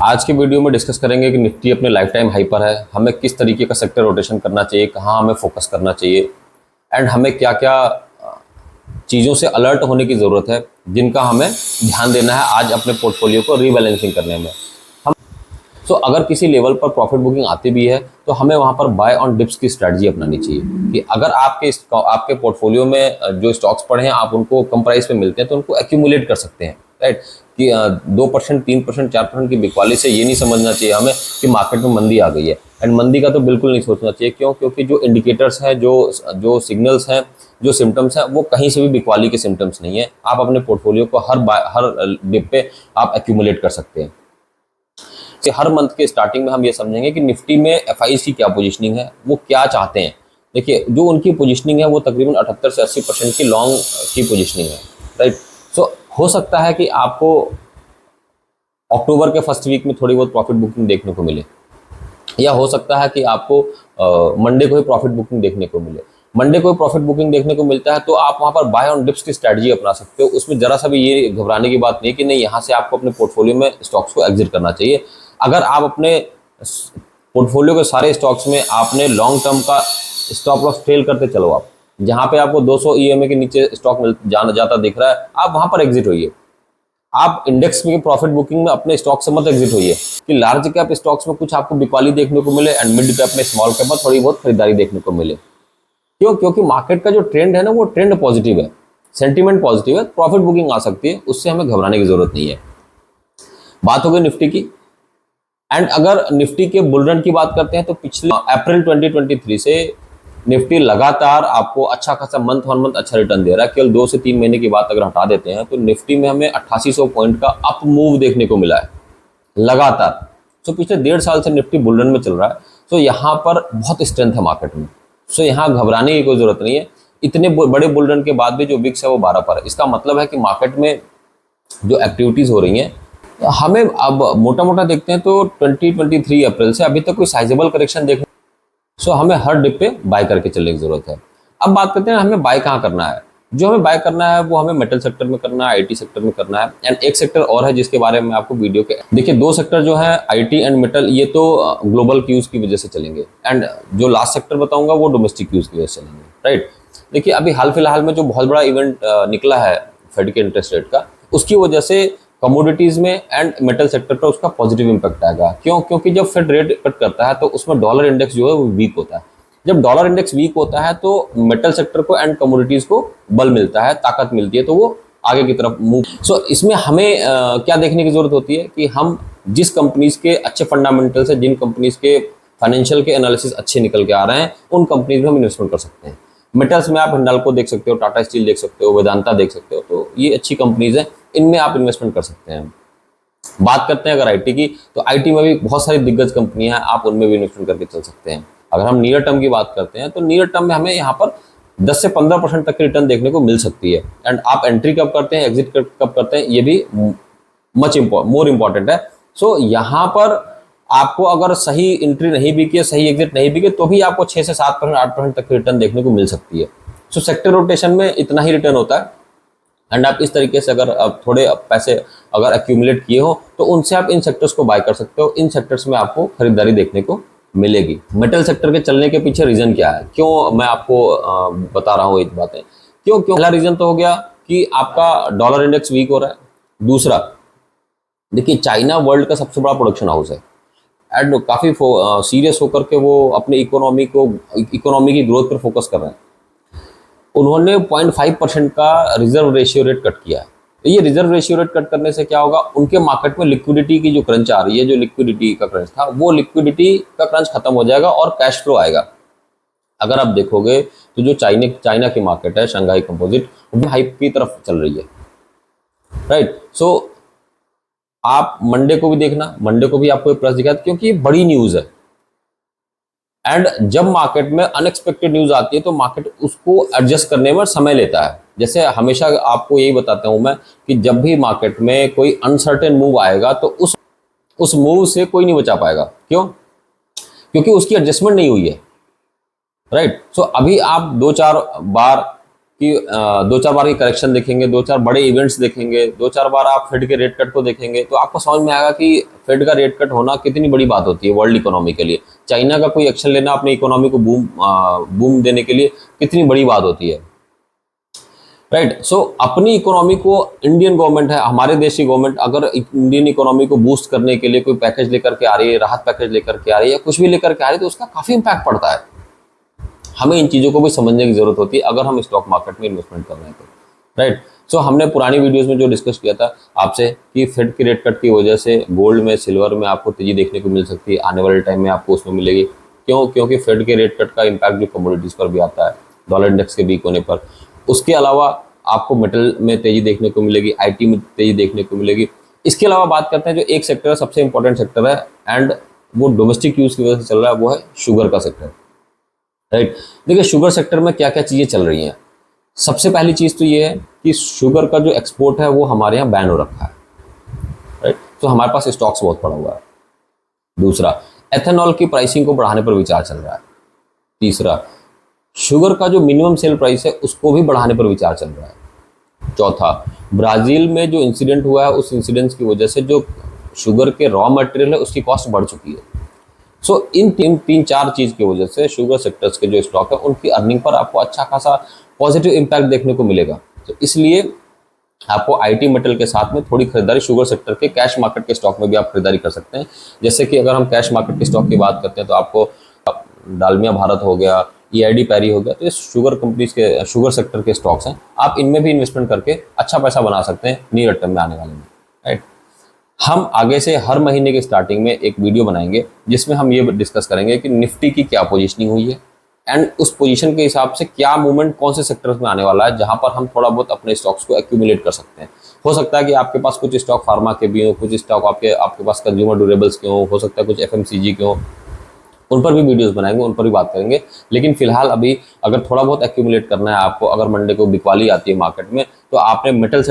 आज की वीडियो में डिस्कस करेंगे कि निफ्टी अपने लाइफ टाइम हाई पर है, हमें किस तरीके का सेक्टर रोटेशन करना चाहिए, कहाँ हमें फोकस करना चाहिए एंड हमें क्या क्या चीज़ों से अलर्ट होने की ज़रूरत है जिनका हमें ध्यान देना है आज अपने पोर्टफोलियो को रीबैलेंसिंग करने में। सो अगर किसी लेवल पर प्रॉफिट बुकिंग आती भी है तो हमें वहाँ पर बाय ऑन डिप्स की स्ट्रैटेजी अपनानी चाहिए कि अगर आपके पोर्टफोलियो में जो स्टॉक्स पड़े हैं आप उनको कम प्राइस पे मिलते हैं तो उनको एक्यूमुलेट कर सकते हैं, राइट। कि 2%, 3%, 4% की बिकवाली से ये नहीं समझना चाहिए हमें कि मार्केट में मंदी आ गई है। एंड मंदी का तो बिल्कुल नहीं सोचना चाहिए, क्यों? क्योंकि जो इंडिकेटर्स हैं, जो सिग्नल्स हैं, जो सिम्टम्स हैं, वो कहीं से भी बिकवाली के सिम्टम्स नहीं है। आप अपने पोर्टफोलियो को हर डिप पे आप एक्यूमुलेट कर सकते हैं। हर मंथ के स्टार्टिंग में हम ये समझेंगे कि निफ्टी में एफआईज की क्या पोजीशनिंग है, वो क्या चाहते हैं। देखिए, जो उनकी पोजीशनिंग है वो तकरीबन 78 से 80% की लॉन्ग की पोजीशनिंग है, राइट। सो हो सकता है कि आपको अक्टूबर के फर्स्ट वीक में थोड़ी बहुत प्रॉफिट बुकिंग देखने को मिले, या हो सकता है कि आपको मंडे को ही प्रॉफिट बुकिंग देखने को मिले। मंडे को प्रॉफिट बुकिंग देखने को मिलता है तो आप वहाँ पर बाय ऑन डिप्स की स्ट्रैटेजी अपना सकते हो। उसमें जरा सा भी ये घबराने की बात नहीं कि नहीं, यहाँ से आपको अपने पोर्टफोलियो में स्टॉक्स को एग्जिट करना चाहिए। अगर आप अपने पोर्टफोलियो के सारे स्टॉक्स में आपने लॉन्ग टर्म का स्टॉप लॉस फेल करते चलो, आप जहाँ पे आपको 200 ईएमए के नीचे स्टॉक जाना जाता दिख रहा है, आप वहाँ पर एग्जिट होइए। आप इंडेक्स में प्रॉफिट बुकिंग में अपने स्टॉक से मत एग्जिट होइए कि लार्ज कैप स्टॉक्स में कुछ आपको बिकवाली देखने को मिले एंड मिड कैप में, स्मॉल कैप में थोड़ी बहुत खरीदारी देखने को मिले। क्यों? क्योंकि मार्केट का जो ट्रेंड है ना, वो ट्रेंड पॉजिटिव है, सेंटीमेंट पॉजिटिव है, प्रॉफिट बुकिंग आ सकती है, उससे हमें घबराने की जरूरत नहीं है। बात हो गई निफ्टी की। एंड अगर निफ्टी के बुल रन की बात करते हैं तो पिछले अप्रैल 2023 से निफ्टी लगातार आपको अच्छा खासा मंथ ऑन मंथ अच्छा रिटर्न दे रहा है। केवल 2 से 3 महीने की बात अगर हटा देते हैं तो निफ्टी में हमें 8800 पॉइंट का अप मूव देखने को मिला है लगातार। सो पिछले 1.5 साल से निफ्टी बुल रन में चल रहा है। सो यहाँ पर बहुत स्ट्रेंथ है मार्केट में। सो यहाँ घबराने की कोई जरूरत नहीं है। इतने बड़े बुल रन के बाद भी जो विक्स है वो 12 पर है। इसका मतलब है कि मार्केट में जो एक्टिविटीज हो रही हैं, हमें अब मोटा मोटा देखते हैं तो 2023 अप्रैल से अभी तक कोई साइजेबल करेक्शन देखने। सो हमें हर डिप पे बाय करके चलने की जरूरत है। अब बात करते हैं हमें बाय कहाँ करना है। जो हमें बाय करना है वो हमें मेटल सेक्टर में करना है, आईटी सेक्टर में करना है। एंड एक सेक्टर और है जिसके बारे में आपको वीडियो के देखिए, 2 सेक्टर जो है आईटी एंड मेटल, ये तो ग्लोबल क्यूज की वजह से चलेंगे। एंड जो लास्ट सेक्टर बताऊंगा वो डोमेस्टिक क्यूज की वजह से चलेंगे, राइट। देखिए, अभी हाल फिलहाल में जो बहुत बड़ा इवेंट निकला है फेड के इंटरेस्ट रेट का, उसकी वजह से कमोडिटीज में एंड मेटल सेक्टर पर उसका पॉजिटिव इंपैक्ट आएगा। क्यों? क्योंकि जब फेड रेट कट करता है तो उसमें डॉलर इंडेक्स जो है वो वीक होता है। जब डॉलर इंडेक्स वीक होता है तो मेटल सेक्टर को एंड कमोडिटीज को बल मिलता है, ताकत मिलती है, तो वो आगे की तरफ मूव। सो इसमें हमें क्या देखने की जरूरत होती है कि हम जिस कंपनीज के अच्छे फंडामेंटल्स है, जिन कंपनीज के फाइनेंशियल के एनालिसिस अच्छे निकल के आ रहे हैं, उन कंपनीज में हम इन्वेस्टमेंट कर सकते हैं। मेटल्स में आप हिंडाल्को देख सकते हो, टाटा स्टील देख सकते हो, वेदांता देख सकते हो, तो ये अच्छी कंपनीज हैं, इनमें आप इन्वेस्टमेंट कर सकते हैं। बात करते हैं अगर आईटी की, तो आईटी में भी बहुत सारी दिग्गज कंपनियां हैं, आप उनमें भी इन्वेस्टमेंट करके चल सकते हैं। अगर हम नियर टर्म की बात करते हैं तो नियर टर्म में हमें यहाँ पर 10 से 15% तक की रिटर्न देखने को मिल सकती है। एंड आप एंट्री कब करते हैं, एग्जिट कब करते हैं, ये भी मोर इम्पॉर्टेंट है। सो यहाँ पर आपको अगर सही एंट्री नहीं भी की, सही एग्जिट नहीं भी की, तो भी आपको 6 से 7%, 8% तक की रिटर्न देखने को मिल सकती है। सो सेक्टर रोटेशन में इतना ही रिटर्न होता है। एंड आप इस तरीके से अगर आप थोड़े पैसे अगर एक्यूमुलेट किए हो तो उनसे आप इन सेक्टर्स को बाय कर सकते हो। इन सेक्टर्स में आपको खरीदारी देखने को मिलेगी। मेटल सेक्टर के चलने के पीछे रीजन क्या है, क्यों मैं आपको बता रहा हूँ ये बातें, क्यों? पहला रीजन तो हो गया कि आपका डॉलर इंडेक्स वीक हो रहा है। दूसरा, देखिए, चाइना वर्ल्ड का सबसे बड़ा प्रोडक्शन हाउस है एंड काफी सीरियस होकर के वो अपने इकोनॉमी की ग्रोथ पर फोकस कर रहे हैं। उन्होंने 0.5% का रिजर्व रेशियो रेट कट किया है। तो ये रिजर्व रेशियो रेट कट करने से क्या होगा, उनके मार्केट में लिक्विडिटी की जो क्रंच आ रही है, जो लिक्विडिटी का क्रंच था, वो लिक्विडिटी का क्रंच खत्म हो जाएगा और कैश फ्लो आएगा। अगर आप देखोगे तो जो चाइना की मार्केट है, शंघाई कंपोजिट, वो हाइप की तरफ चल रही है, राइट। सो आप मंडे को भी देखना, मंडे को भी आपको प्लस दिखा, क्योंकि ये बड़ी न्यूज है। एंड जब मार्केट में अनएक्सपेक्टेड न्यूज आती है तो मार्केट उसको एडजस्ट करने में समय लेता है। जैसे हमेशा आपको यही बताता हूं मैं कि जब भी मार्केट में कोई अनसर्टेन मूव आएगा तो उस मूव से कोई नहीं बचा पाएगा। क्यों? क्योंकि उसकी एडजस्टमेंट नहीं हुई है, राइट। सो अभी आप 2-4 बार कि दो चार बार की करेक्शन देखेंगे, दो चार बड़े इवेंट्स देखेंगे, दो चार बार आप फेड के रेट कट को देखेंगे, तो आपको समझ में आएगा कि फेड का रेट कट होना कितनी बड़ी बात होती है वर्ल्ड इकोनॉमी के लिए। चाइना का कोई एक्शन लेना अपनी इकोनॉमी को बूम देने के लिए कितनी बड़ी बात होती है, राइट। सो अपनी इकोनॉमी को, इंडियन गवर्नमेंट है, हमारे देश की गवर्नमेंट अगर इंडियन इकोनॉमी को बूस्ट करने के लिए कोई पैकेज लेकर के आ रही है, राहत पैकेज लेकर के आ रही है या कुछ भी लेकर के आ रही है, तो उसका काफी इम्पैक्ट पड़ता है। हमें इन चीज़ों को भी समझने की जरूरत होती है अगर हम स्टॉक मार्केट में इन्वेस्टमेंट कर रहे हैं तो, राइट। सो हमने पुरानी वीडियोस में जो डिस्कस किया था आपसे कि फेड की रेट कट की वजह से गोल्ड में, सिल्वर में आपको तेजी देखने को मिल सकती है, आने वाले टाइम में आपको उसमें मिलेगी। क्यों? क्योंकि फेड के रेट कट का इम्पैक्ट जो कमोडिटीज पर भी आता है, डॉलर इंडेक्स के वीक होने पर। उसके अलावा आपको मेटल में तेजी देखने को मिलेगी, IT में तेजी देखने को मिलेगी। इसके अलावा बात करते हैं जो एक सेक्टर है, सबसे इंपॉर्टेंट सेक्टर है एंड वो डोमेस्टिक यूज की वजह से चल रहा है, वो है शुगर का सेक्टर, राइट। देखिए शुगर सेक्टर में क्या क्या चीज़ें चल रही हैं। सबसे पहली चीज़ तो ये है कि शुगर का जो एक्सपोर्ट है वो हमारे यहाँ बैन हो रखा है, राइट। तो हमारे पास स्टॉक्स बहुत पड़ा हुआ है। दूसरा, एथेनॉल की प्राइसिंग को बढ़ाने पर विचार चल रहा है। तीसरा, शुगर का जो मिनिमम सेल प्राइस है उसको भी बढ़ाने पर विचार चल रहा है। चौथा, ब्राज़ील में जो इंसिडेंट हुआ है उस इंसिडेंट की वजह से जो शुगर के रॉ मटेरियल है उसकी कॉस्ट बढ़ चुकी है। सो इन तीन चार चीज़ की वजह से शुगर सेक्टर्स के जो स्टॉक है उनकी अर्निंग पर आपको अच्छा खासा पॉजिटिव इम्पैक्ट देखने को मिलेगा। तो इसलिए आपको IT मेटल के साथ में थोड़ी खरीदारी शुगर सेक्टर के कैश मार्केट के स्टॉक में भी आप खरीदारी कर सकते हैं। जैसे कि अगर हम कैश मार्केट के स्टॉक की बात करते हैं तो आपको डालमिया भारत हो गया, EID पैरी हो गया, तो ये शुगर कंपनीज के, शुगर सेक्टर के स्टॉक्स हैं। आप इनमें भी इन्वेस्टमेंट करके अच्छा पैसा बना सकते हैं नियर टर्म में आने वाले में, राइट। हम आगे से हर महीने के स्टार्टिंग में एक वीडियो बनाएंगे जिसमें हम ये डिस्कस करेंगे कि निफ्टी की क्या पोजीशनिंग हुई है एंड उस पोजीशन के हिसाब से क्या मूवमेंट कौन से सेक्टर्स में आने वाला है जहां पर हम थोड़ा बहुत अपने स्टॉक्स को एक्यूमुलेट कर सकते हैं। हो सकता है कि आपके पास कुछ स्टॉक फार्मा के भी हो, कुछ स्टॉक आपके पास कंज्यूमर ड्यूरेबल्स के हो सकता है कुछ FMCG के हो, उन पर भी वीडियोस बनाएंगे, उन पर भी बात करेंगे। लेकिन फिलहाल अभी अगर थोड़ा बहुत एक्यूमुलेट करना है आपको, अगर मंडे को बिकवाली आती है मार्केट में, तो आपने मेटल